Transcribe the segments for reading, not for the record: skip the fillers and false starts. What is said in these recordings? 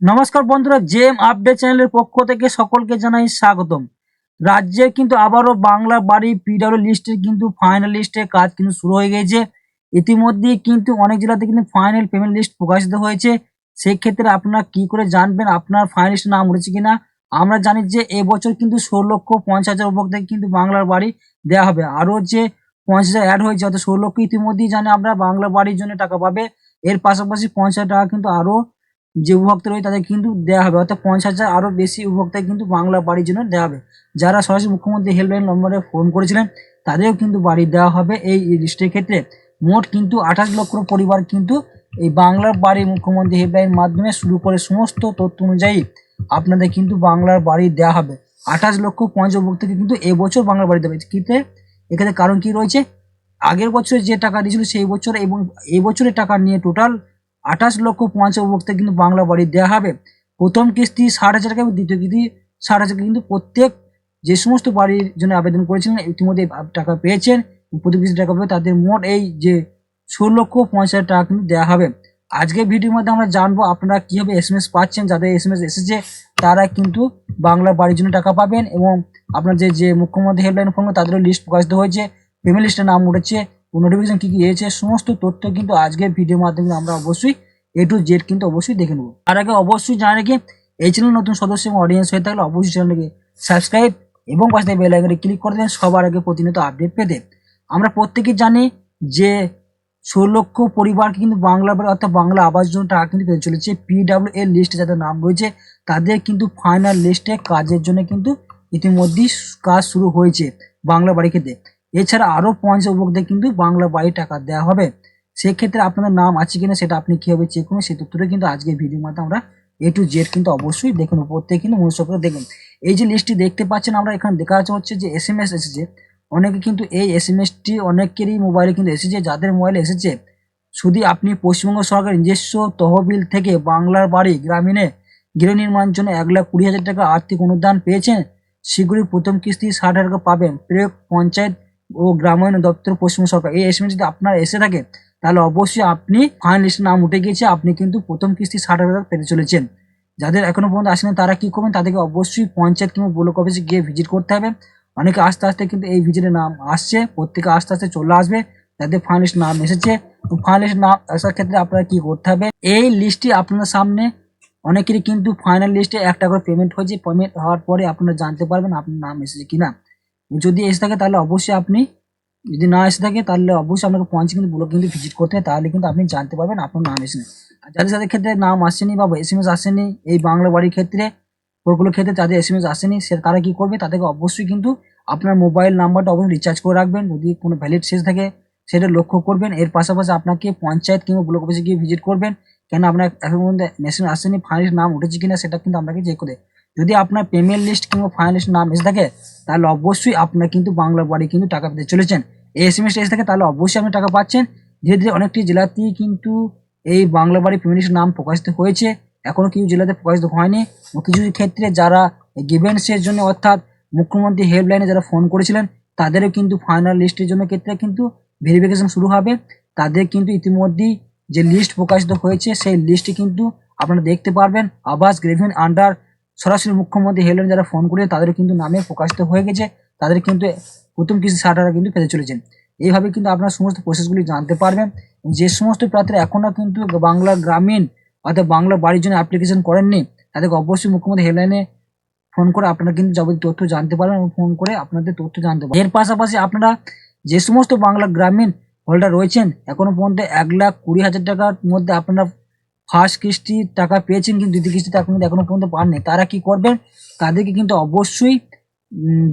নমস্কার বন্ধুরা, জেম আপডেট চ্যানেলের পক্ষ থেকে সকলকে জানাই স্বাগতম। রাজ্যের কিন্তু আবারও বাংলা বাড়ি পিডব্লিউ লিস্টের কিন্তু ফাইনাল লিস্টের কাজ কিন্তু শুরু হয়ে গেছে। ইতিমধ্যেই কিন্তু অনেক জেলাতে কিন্তু ফাইনাল পেমেন্ট লিস্ট প্রকাশিত হয়েছে। সেই ক্ষেত্রে আপনারা কি করে জানবেন আপনার ফাইনাল লিস্টে নাম উঠেছে কিনা? আমরা জানি যে এবছর কিন্তু 16,50,000 উপভোক্তাকে কিন্তু বাংলার বাড়ি দেওয়া হবে। আরও যে 50,000 অ্যাড হয়েছে, অর্থাৎ 16 লক্ষ ইতিমধ্যেই জানে আমরা বাংলা বাড়ির জন্য টাকা পাবে। এর পাশাপাশি 50,000 টাকা কিন্তু আরও যে উপভোক্তা রয়েছে তাদের কিন্তু দেওয়া হবে, অর্থাৎ 50,000 আরও বেশি উপভোক্তা কিন্তু বাংলা বাড়ির জন্য দেওয়া হবে। যারা সরাসরি মুখ্যমন্ত্রী হেল্পলাইন নম্বরে ফোন করেছিলেন তাদেরও কিন্তু বাড়ি দেওয়া হবে। এই লিস্টের ক্ষেত্রে মোট কিন্তু 28 লক্ষ পরিবার কিন্তু এই বাংলার বাড়ি মুখ্যমন্ত্রী হেল্পলাইন মাধ্যমে শুরু করে সমস্ত তথ্য অনুযায়ী আপনাদের কিন্তু বাংলার বাড়ি দেওয়া হবে। 28,50,000 উপভোক্তাকে কিন্তু এবছর বাংলার বাড়ি দেবে। কিন্তু এখানে কারণ কি রয়েছে, আগের বছরে যে টাকা দিয়েছিল সেই বছর এবং এই বছরের টাকা নিয়ে টোটাল 28,50,000 উপভোক্তা কিন্তু বাংলা বাড়ি দেওয়া হবে। প্রথম কিস্তি 60,000 টাকা এবং দ্বিতীয় কিস্তি 60,000 টাকা কিন্তু প্রত্যেক যে সমস্ত বাড়ির জন্য আবেদন করেছিলেন ইতিমধ্যে টাকা পেয়েছেন। প্রথম কিস্তি টাকা পাবে তাদের মোট এই যে 16,50,000 টাকা কিন্তু দেওয়া হবে। আজকের ভিডিওর মধ্যে আমরা জানবো আপনারা কিভাবে এসএমএস পাচ্ছেন। যাদের এসএমএস এসেছে তারা কিন্তু বাংলা বাড়ির জন্য টাকা পাবেন এবং আপনার যে মুখ্যমন্ত্রী হেল্পলাইন ফোন তাদেরও লিস্ট প্রকাশিত হয়েছে, পেমেন্ট লিস্টের নাম উঠেছে, নোটিফিকেশন কি এসেছে, সমস্ত তথ্য কিন্তু আজকের ভিডিওর মাধ্যমে আমরা অবশ্যই A to Z কিন্তু অবশ্যই দেখে নেবো। তার আগে অবশ্যই জানা রেখে এই চ্যানেল নতুন সদস্য এবং অডিয়েন্স হয়ে থাকলে অবশ্যই চ্যানেলটিকে সাবস্ক্রাইব এবং পাশে বেল আইকনে ক্লিক করে দেন সবার আগে প্রতিনিয়ত আপডেট পেতে। আমরা প্রত্যেকেই জানি যে 16 লক্ষ পরিবারকে কিন্তু বাংলা বাড়ি অর্থাৎ বাংলা আবাস জন্য টাকা কিন্তু পেতে চলেছে। পিডব্লিউ এর লিস্টে যাদের নাম রয়েছে তাদের কিন্তু ফাইনাল লিস্টে কাজের জন্য কিন্তু ইতিমধ্যেই কাজ শুরু হয়েছে বাংলা বাড়ি ক্ষেত্রে। এছাড়া আরও 50 উপভোক্তাদের কিন্তু বাংলা বাড়ি টাকা দেওয়া হবে। সেক্ষেত্রে আপনাদের নাম আছে কিনা সেটা আপনি কীভাবে চেক করবেন সেই তথ্যটা কিন্তু আজকের ভিডিওর মাধ্যমে আমরা A to Z কিন্তু অবশ্যই দেখুন। প্রত্যেকে কিন্তু মনোযোগ করে দেখুন। এই যে লিস্টটি দেখতে পাচ্ছেন আমরা এখানে দেখা হচ্ছে যে এসএমএস এসেছে। অনেকে কিন্তু এই এসএমএসটি অনেকেরই মোবাইলে কিন্তু এসেছে। যাদের মোবাইলে এসেছে শুধু আপনি পশ্চিমবঙ্গ সরকার নিজস্ব তহবিল থেকে বাংলার বাড়ি গ্রামীণে গৃহ নির্মাণের জন্য 1,20,000 টাকা আর্থিক অনুদান পেয়েছেন, শীঘ্রই প্রথম কিস্তি 60,000 টাকা পাবেন। প্রিয় পঞ্চায়েত ও গ্রামীণ দপ্তর পশ্চিমবঙ্গ সরকার। এই এসএমএস যদি আপনার এসে থাকে তাহলে অবশ্যই আপনি ফাইনাল লিস্টে নাম উঠে গিয়েছে, আপনি কিন্তু প্রথম কিস্তি 60,000 টাকা পেতে চলেছেন। যাদের এখনো পর্যন্ত আসেনি তারা কি করবেন, তাদেরকে অবশ্যই পঞ্চায়েত কিংবা ব্লক অফিসে গিয়ে ভিজিট করতে হবে। অনেকে আস্তে আস্তে কিন্তু এই ভিজিটের নাম আসছে, প্রত্যেকে আস্তে আস্তে চলে আসবে যাদের ফাইনাল লিস্ট নাম এসেছে। ফাইনাল লিস্ট নাম আসার ক্ষেত্রে আপনারা কি করতে হবে, এই লিস্টটি আপনার সামনে অনেকেরই কিন্তু ফাইনাল লিস্টে 1 টাকা করে পেমেন্ট হয়েছে। পেমেন্ট হওয়ার পরে আপনারা জানতে পারবেন আপনার নাম এসেছে কিনা। যদি এসে থাকে তাহলে অবশ্যই আপনি, যদি না এসে থাকে তাহলে অবশ্যই আপনাকে পঞ্চায়েত কিন্তু ব্লক কিন্তু ভিজিট করতে হবে, তাহলে কিন্তু আপনি জানতে পারবেন আপনার নাম এসেছে। আর যাদের ক্ষেত্রে নাম আসেনি বা এসএমএস আসেনি এই বাংলা বাড়ির ক্ষেত্রে প্রকল্পের ক্ষেত্রে তাদের এসএমএস আসেনি, সে তারা কি করবে, তাদেরকে অবশ্যই কিন্তু আপনার মোবাইল নাম্বারটা অবশ্যই রিচার্জ করে রাখবেন। যদি কোনো ভ্যালিড শেষ থাকে সেটা লক্ষ্য করবেন। এর পাশাপাশি আপনাকে পঞ্চায়েত কিংবা ব্লক অফিসে গিয়ে ভিজিট করবেন, কেন আপনার এখন পর্যন্ত মেশিন আসেনি, ফাইনাল নাম উঠেছে কিনা সেটা কিন্তু আপনাকে চেক করে। যদি আপনার পেমেন্ট লিস্ট কিংবা ফাইনাল লিস্ট নাম এসে থাকে তাহলে অবশ্যই আপনার কিন্তু বাংলা বাড়ি কিন্তু টাকা পেতে চলেছেন। এই এসএমএস এসে থাকে তাহলে অবশ্যই আপনি টাকা পাচ্ছেন। ধীরে ধীরে অনেকটি জেলাতেই কিন্তু এই বাংলা বাড়ি পেমেন্ট লিস্টের নাম প্রকাশিত হয়েছে, এখনো কিছু জেলাতে প্রকাশিত হয়নি। কিছু ক্ষেত্রে যারা গিভেন্সের জন্য অর্থাৎ মুখ্যমন্ত্রী হেল্পলাইনে যারা ফোন করেছিলেন তাদেরও কিন্তু ফাইনাল লিস্টের জন্য ক্ষেত্রে কিন্তু ভেরিফিকেশন শুরু হবে। তাদের কিন্তু ইতিমধ্যেই যে লিস্ট প্রকাশিত হয়েছে সেই লিস্টে কিন্তু আপনারা দেখতে পারবেন আবাস গ্রেভিন আন্ডার সরাসরি মুখ্যমন্ত্রী হেল্পলাইন যারা ফোন করে তাদের কিন্তু নামে প্রকাশিত হয়ে গেছে। তাদের কিন্তু প্রথম কিস্তি 60,000 টাকা কিন্তু পেতে চলেছেন। এইভাবে কিন্তু আপনারা সমস্ত প্রসেসগুলি জানতে পারবেন। যে সমস্ত প্রার্থীরা এখনও কিন্তু বাংলা গ্রামীণ অর্থাৎ বাংলা বাড়ির জন্য অ্যাপ্লিকেশন করেননি তাদেরকে অবশ্যই মুখ্যমন্ত্রী হেল্পলাইনে ফোন করে আপনারা কিন্তু যাবতীয় তথ্য জানতে পারবেন এবং ফোন করে আপনাদের তথ্য জানতে পারবেন। এর পাশাপাশি আপনারা যে সমস্ত বাংলা গ্রামীণ হোল্ডার রয়েছেন এখনো পর্যন্ত 1,20,000 টাকার মধ্যে আপনারা ফার্স্ট কিস্তির টাকা পেয়েছেন কিন্তু দ্বিতীয় কিস্তি টাকা কিন্তু এখনো পর্যন্ত পাননি, তারা কি করবেন, তাদেরকে কিন্তু অবশ্যই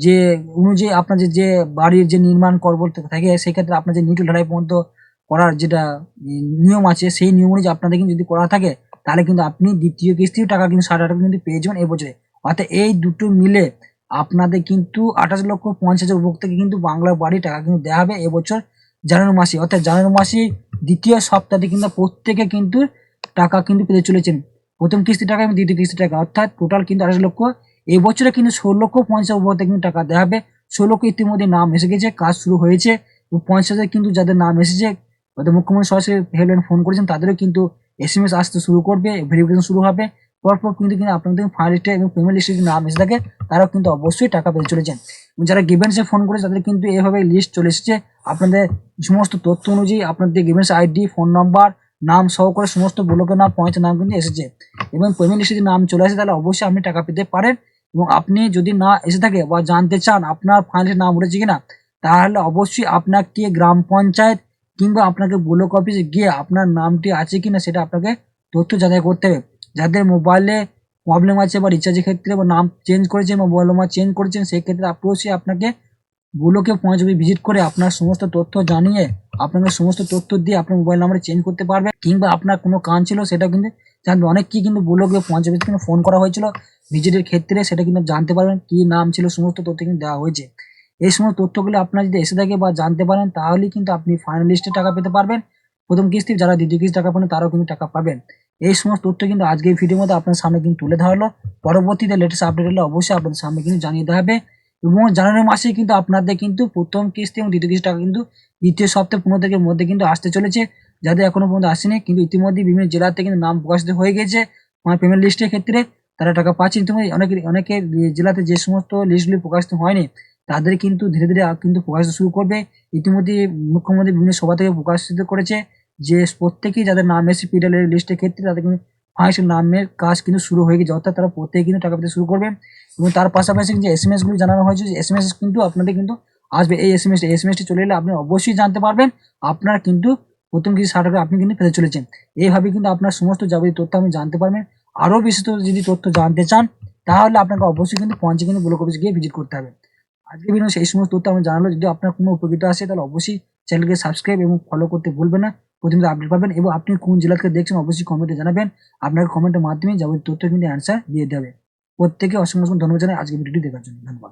যে অনুযায়ী আপনার যে বাড়ির যে নির্মাণ করব থাকে সেক্ষেত্রে আপনার যে নিউট্রাল ঢালাই পর্যন্ত করার যেটা নিয়ম আছে সেই নিয়ম অনুযায়ী আপনাদের কিন্তু যদি করা থাকে তাহলে কিন্তু আপনি দ্বিতীয় কিস্তির টাকা কিন্তু 60,000 টাকা কিন্তু পেয়ে যাবেন এবছরে। অর্থাৎ এই দুটো মিলে আপনাদের কিন্তু 28,50,000 উপভোক্তাকে কিন্তু বাংলা বাড়ি টাকা কিন্তু দেওয়া হবে এবছর জানুয়ারি মাসে। অর্থাৎ জানুয়ারি মাসে দ্বিতীয় সপ্তাহে কিন্তু প্রত্যেকে কিন্তু টাকা কিন্তু পেতে চলেছেন, প্রথম কিস্তি টাকা এবং দ্বিতীয় কিস্তি টাকা, অর্থাৎ টোটাল কিন্তু 28 লক্ষ। এবছরে কিন্তু 16,50,000 উপভোক্তা কিন্তু টাকা দেওয়া হবে। 16 ইতিমধ্যে নাম এসে গেছে, কাজ শুরু হয়েছে। 50,000 কিন্তু যাদের নাম এসেছে হয়তো মুখ্যমন্ত্রী সরাসরি হেল্পলাইন ফোন করেছেন তাদেরও কিন্তু এসএমএস আসতে শুরু করবে, ভেরিফিকেশন শুরু হবে। পরপর কিন্তু আপনাদের ফাইনাল লিস্টে এবং পেমেন্ট লিস্টে যদি নাম এসে থাকে তারাও কিন্তু অবশ্যই টাকা পেতে চলেছেন। এবং যারা গিভেন্সে ফোন করেছে তাদের কিন্তু এভাবে লিস্ট চলে এসেছে, আপনাদের সমস্ত তথ্য অনুযায়ী আপনাদের গিভেন্স আইডি, ফোন নাম্বার, নাম সহকারে সমস্ত ব্লকের নাম, পঞ্চায়েত নাম কিন্তু এসেছে। এবং পেমেন্ট লিস্টে যদি নাম চলে আসে তাহলে অবশ্যই আপনি টাকা পেতে পারেন। এবং আপনি যদি না এসে থাকে বা জানতে চান আপনার ফাইনালি নাম উঠেছে কিনা, তাহলে অবশ্যই আপনাকে গ্রাম পঞ্চায়েত কিংবা আপনাকে ব্লক অফিসে গিয়ে আপনার নামটি আছে কিনা সেটা আপনাকে তথ্য যাচাই করতে হবে। যাদের মোবাইলে প্রবলেম আছে বা রিচার্জের ক্ষেত্রে বা নাম চেঞ্জ করেছেন বা মোবাইল নাম্বার চেঞ্জ করেছেন, সেই ক্ষেত্রে অবশ্যই আপনাকে ব্লকে পঞ্চায়েত ভিজিট করে আপনার সমস্ত তথ্য জানিয়ে আপনাকে সমস্ত তথ্য দিয়ে আপনার মোবাইল নাম্বার চেঞ্জ করতে পারবে। কিংবা আপনার কোনো কাজ ছিল সেটা কিন্তু জানবে। অনেককেই কিন্তু ব্লকে পঞ্চায়েত কিন্তু ফোন করা হয়েছিল ভিজিটের ক্ষেত্রে, সেটা কিন্তু জানতে পারবেন কি নাম ছিল, সমস্ত তথ্য কিন্তু দেওয়া হয়েছে। এই সমস্ত তথ্যগুলো আপনার যদি এসে থাকে বা জানতে পারেন তাহলেই কিন্তু আপনি ফাইনাল লিস্টে টাকা পেতে পারবেন প্রথম কিস্তি। যারা দ্বিতীয় কিস্তি টাকা পাবেন তারাও কিন্তু টাকা পাবেন। এই সমস্ত তথ্য কিন্তু আজকে এই ভিডিওর মধ্যে আপনার সামনে কিন্তু তুলে ধরা হলো। পরবর্তীতে লেটেস্ট আপডেট হলে অবশ্যই আপনাদের সামনে কিন্তু জানিয়ে দেওয়া হবে। এবং জানুয়ারি মাসে কিন্তু আপনাদের কিন্তু প্রথম কিস্তি এবং দ্বিতীয় কিস্তি টাকা কিন্তু দ্বিতীয় সপ্তাহে 15 তারিখের মধ্যে কিন্তু আসতে চলেছে। যাদের এখনো পর্যন্ত আসেনি কিন্তু ইতিমধ্যে বিভিন্ন জেলাতে কিন্তু নাম প্রকাশিত হয়ে গেছে আমার পেমেন্ট লিস্টের ক্ষেত্রে, তারা টাকা পাচ্ছে। ইতিমধ্যে অনেকে জেলাতে যে সমস্ত লিস্টগুলি প্রকাশিত হয়নি তাদের কিন্তু ধীরে ধীরে কিন্তু প্রকাশিত শুরু করবে। ইতিমধ্যে মুখ্যমন্ত্রী বিভিন্ন সভা থেকে প্রকাশিত করেছে যে প্রত্যেকেই যাদের নাম এসে পিডাব্লিউ লিস্টের ক্ষেত্রে তাদের কিন্তু ফার্স্ট নামের কাজ কিন্তু শুরু হয়ে গেছে, অর্থাৎ তারা প্রত্যেকে কিন্তু টাকা পেতে শুরু করবে। এবং তার পাশাপাশি যে এসএমএস গুলি জানানো হয়েছে যে এসএমএস কিন্তু আপনাদের কিন্তু আসবে। এই এসএমএসটি চলে এলে আপনি অবশ্যই জানতে পারবেন আপনার কিন্তু প্রথম কিছু টাকা আপনি কিন্তু পেতে চলেছেন। এইভাবে কিন্তু আপনার সমস্ত যাবতীয় তথ্য আপনি জানতে পারবেন। আরও বিস্তৃত যদি তথ্য জানতে চান তাহলে আপনাকে অবশ্যই কিন্তু পঞ্চায়েত কিন্তু ব্লক অফিসে গিয়ে ভিজিট করতে হবে। আজকে ভিডিও সেই সমস্ত তথ্য আমি জানালো। যদি আপনার কোনো উপকৃত আসে তাহলে অবশ্যই চ্যানেলকে সাবস্ক্রাইব এবং ফলো করতে ভুলবেন না, প্রতিনিয়ত আপডেট পাবেন। এবং আপনি কোন জেলা থেকে দেখছেন অবশ্যই কমেন্টে জানাবেন। আপনার কমেন্টের মাধ্যমে যাবতীয় তথ্য কিন্তু অ্যান্সার দিয়ে দেবে। প্রত্যেকে অসংখ্য ধন্যবাদ জানাই আজকে ভিডিওটি দেখার জন্য। ধন্যবাদ।